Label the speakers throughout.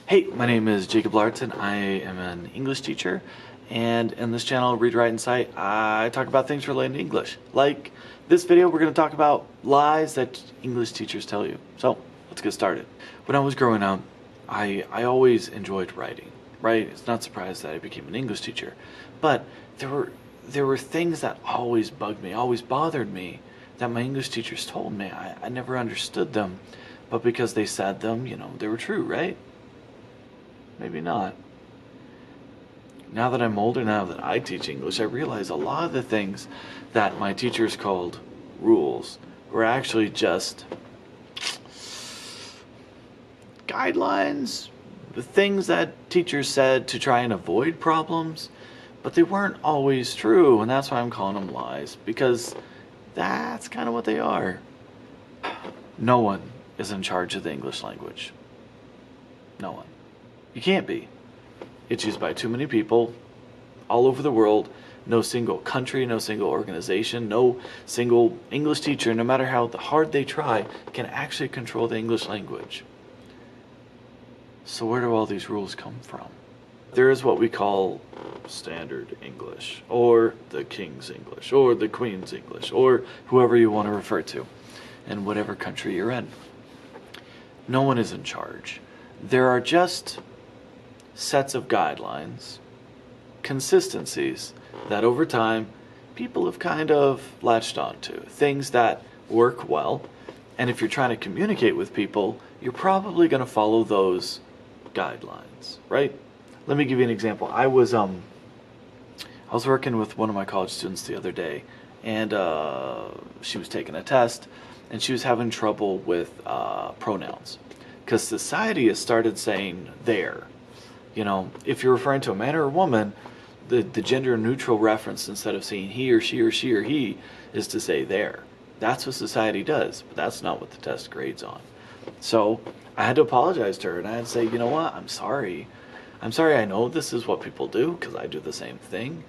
Speaker 1: Hey, my name is Jacob Larton. I am an English teacher, and in this channel, Read, Write, and Cite, I talk about things related to English. Like this video, we're going to talk about lies that English teachers tell you. So, let's get started. When I was growing up, I always enjoyed writing, right? It's not surprised that I became an English teacher, but there were things that always bugged me, always bothered me, that my English teachers told me. I never understood them, but because they said them, they were true, right? Maybe not. Now that I'm older, now that I teach English, I realize a lot of the things that my teachers called rules were actually just guidelines, the things that teachers said to try and avoid problems, but they weren't always true, and that's why I'm calling them lies, because that's kind of what they are. No one is in charge of the English language. No one. You can't be. It's used by too many people all over the world. No single country, no single organization, no single English teacher, no matter how hard they try, can actually control the English language. So where do all these rules come from? There is what we call standard English, or the King's English, or the Queen's English, or whoever you want to refer to, in whatever country you're in. No one is in charge. There are just sets of guidelines, consistencies that over time people have kind of latched onto, things that work well, and if you're trying to communicate with people, you're probably going to follow those guidelines, right? Let me give you an example. I was working with one of my college students the other day, and she was taking a test, and she was having trouble with pronouns, because society has started saying there. If you're referring to a man or a woman, the gender neutral reference, instead of saying he or she or she or he, is to say there. That's what society does, but that's not what the test grades on. So I had to apologize to her, and I had to say, you know what, I'm sorry. I know this is what people do, because I do the same thing,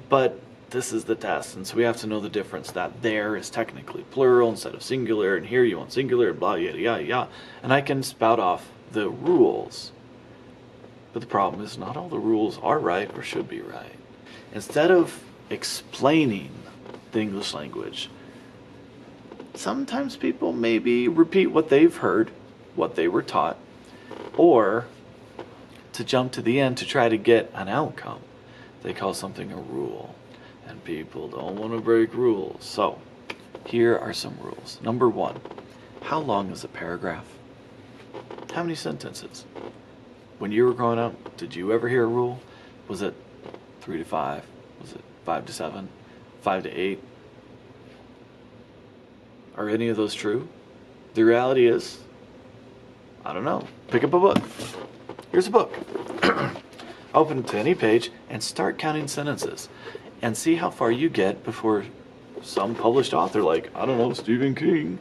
Speaker 1: but this is the test, and so we have to know the difference, that there is technically plural instead of singular, and here you want singular, and blah, yada, yada, yada. And I can spout off the rules. But the problem is not all the rules are right or should be right. Instead of explaining the English language, sometimes people maybe repeat what they've heard, what they were taught, or to jump to the end to try to get an outcome. They call something a rule, and people don't want to break rules. So here are some rules. Number 1, how long is a paragraph? How many sentences? When you were growing up, did you ever hear a rule? Was it 3 to 5? Was it 5 to 7? 5 to 8? Are any of those true? The reality is, I don't know. Pick up a book. Here's a book. Open to any page and start counting sentences, and see how far you get before some published author, like, I don't know, Stephen King,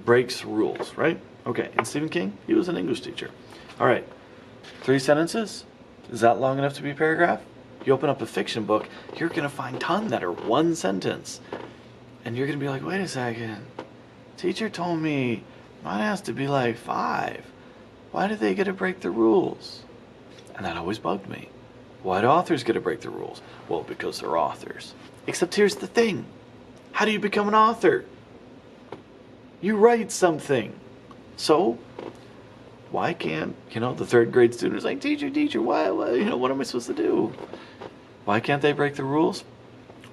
Speaker 1: breaks rules, right? Okay, and Stephen King, he was an English teacher. All right. 3 sentences? Is that long enough to be a paragraph? You open up a fiction book, you're going to find a ton that are 1 sentence. And you're going to be like, wait a second. Teacher told me mine has to be like 5. Why do they get to break the rules? And that always bugged me. Why do authors get to break the rules? Well, because they're authors. Except here's the thing. How do you become an author? You write something. So why can't, the 3rd grade student is like, teacher, why, what am I supposed to do? Why can't they break the rules?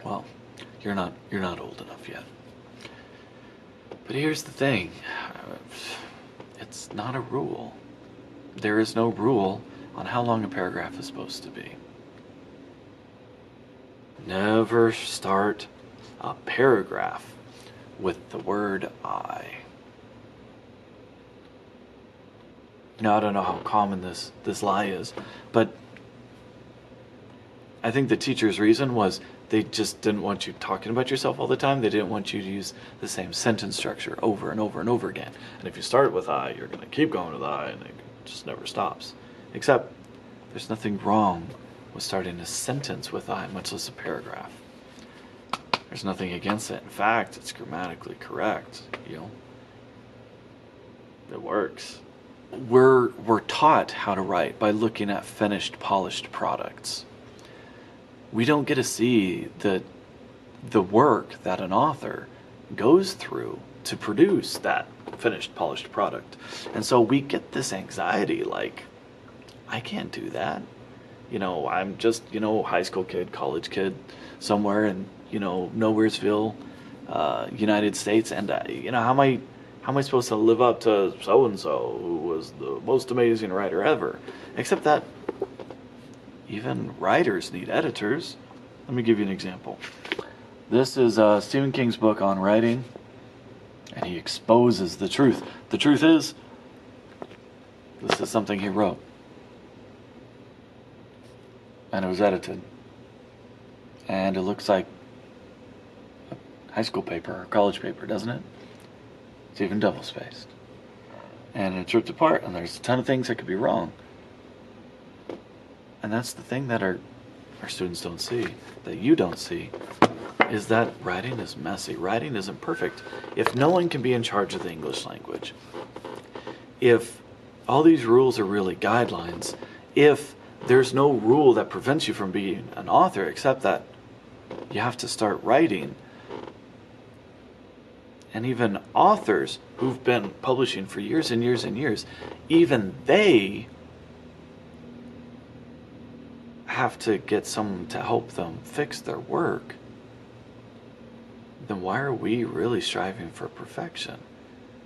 Speaker 1: Well, you're not old enough yet. But here's the thing. It's not a rule. There is no rule on how long a paragraph is supposed to be. Never start a paragraph with the word I. I don't know how common this lie is, but I think the teacher's reason was they just didn't want you talking about yourself all the time. They didn't want you to use the same sentence structure over and over and over again. And if you start with I, you're going to keep going with I, and it just never stops. Except there's nothing wrong with starting a sentence with I, much less a paragraph. There's nothing against it. In fact, it's grammatically correct. It works. We're taught how to write by looking at finished, polished products. We don't get to see the work that an author goes through to produce that finished, polished product. And so we get this anxiety like, I can't do that. I'm just, high school kid, college kid, somewhere in, Nowheresville, United States. And, how am I supposed to live up to so-and-so who was the most amazing writer ever? Except that even writers need editors. Let me give you an example. This is Stephen King's book on writing, and he exposes the truth. The truth is, this is something he wrote, and it was edited, and it looks like a high school paper or college paper, doesn't it? It's even double-spaced, and it's ripped apart, and there's a ton of things that could be wrong. And that's the thing that our students don't see, that you don't see, is that writing is messy. Writing isn't perfect. If no one can be in charge of the English language, if all these rules are really guidelines, if there's no rule that prevents you from being an author except that you have to start writing, and even authors who've been publishing for years and years and years, even they have to get someone to help them fix their work, then why are we really striving for perfection?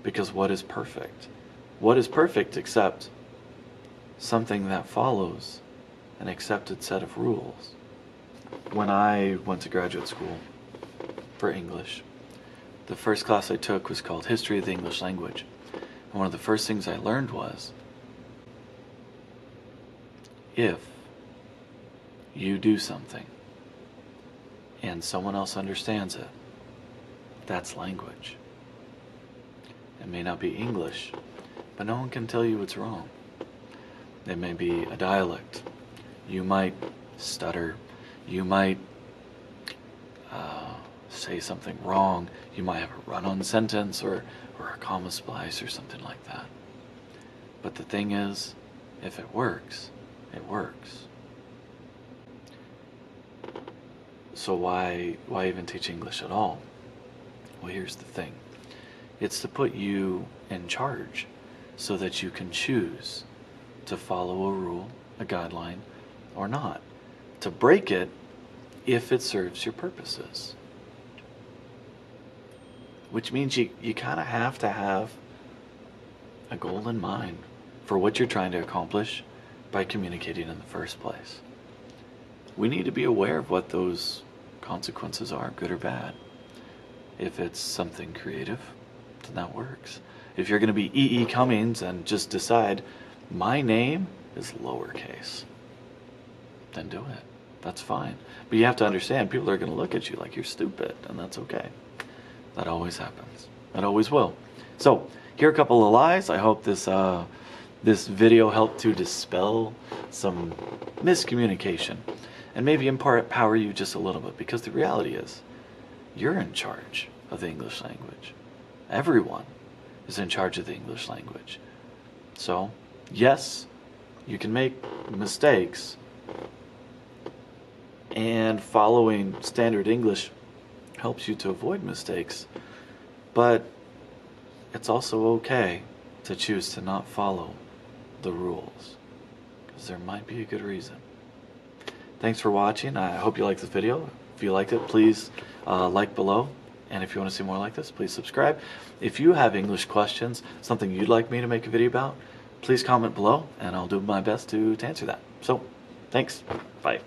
Speaker 1: Because what is perfect? What is perfect except something that follows an accepted set of rules? When I went to graduate school for English, the first class I took was called History of the English Language. And one of the first things I learned was, if you do something and someone else understands it, that's language. It may not be English, but no one can tell you it's wrong. It may be a dialect. You might stutter. You might say something wrong. You might have a run-on sentence or a comma splice or something like that. But the thing is, if it works, it works. So why even teach English at all? Well, here's the thing. It's to put you in charge so that you can choose to follow a rule, a guideline, or not. To break it if it serves your purposes. Which means you kind of have to have a goal in mind for what you're trying to accomplish by communicating in the first place. We need to be aware of what those consequences are, good or bad. If it's something creative, then that works. If you're going to be E.E. Cummings and just decide, my name is lowercase, then do it. That's fine. But you have to understand, people are going to look at you like you're stupid, and that's okay. That always happens. That always will. So, here are a couple of lies. I hope this video helped to dispel some miscommunication and maybe empower you just a little bit, because the reality is, you're in charge of the English language. Everyone is in charge of the English language. So, yes, you can make mistakes, and following standard English helps you to avoid mistakes, but it's also okay to choose to not follow the rules, because there might be a good reason. Thanks for watching. I hope you liked this video. If you liked it, please like below. And if you want to see more like this, please subscribe. If you have English questions, something you'd like me to make a video about, please comment below, and I'll do my best to answer that. So, thanks. Bye.